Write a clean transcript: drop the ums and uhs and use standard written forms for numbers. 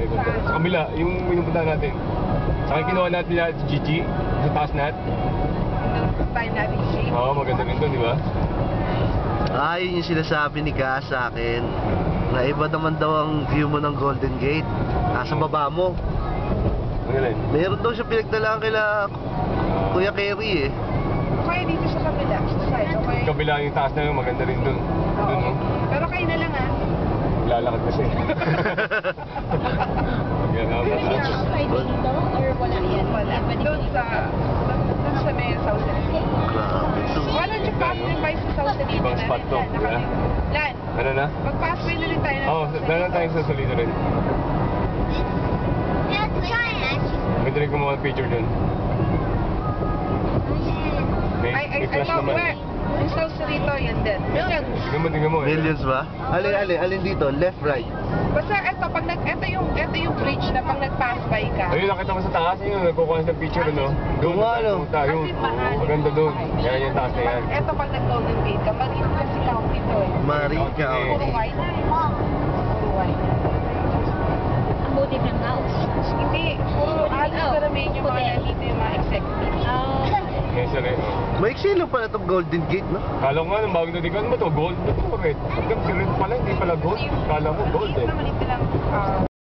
likod. Sa kabila, yung pinupuntahan natin. Saka kinuha natin na Gigi, sa taas nat. Time natin shape. Oo, maganda rin doon, di ba? Ah, yun yung sinasabi ni Ka sa akin. Na iba naman daw ang view mo ng Golden Gate. Sa baba mo. Magaling. Meron daw siya pinagdalaan kila Kuya Kerry eh. Okay, dito sa kabila. Sa side, okay? Kabila yung taas na yun, maganda rin doon. Doon, no? Pero kayo na lang Lalakad kasi. Yan nga ba? Pwede dito or wala yan? Wala. Doon sa may South City. Grabe to. Why don't you pass me by sa South City? Ibang spot to, di ba? Lan, Ano na? mag-pass by na rin tayo ng Oo, South City. dahil tayo sa Solito rin. Pwede rin kumuha ng picture doon. May flash thought naman. where? Yung South Cerrito, yan din. Millions. Tingnan mo. Millions ba? Alin dito? Left, right? Basta ito, ito yung bridge na pag nag-pass by ka. Ayun, nakita mo sa taas yun, nagkukuha ng picture, no? Doon, Oo, ano? Yun, maganda doon. Yan yung taas na yan. Ito pag nag-Golden Gate ka, Marine kasi county to eh. Marika. Puro white. Puro white. Ang buti ng house. Hindi, puro alis ka namin yung mga nandito yung mga executives. Yan siya rin. Maiksi lang pala itong Golden Gate, no? Kala ko nga, nung bagong natikan mo to, gold. Ito, red. Hanggang si red pala, hindi pala gold. Kala mo gold eh. Naman ito lang.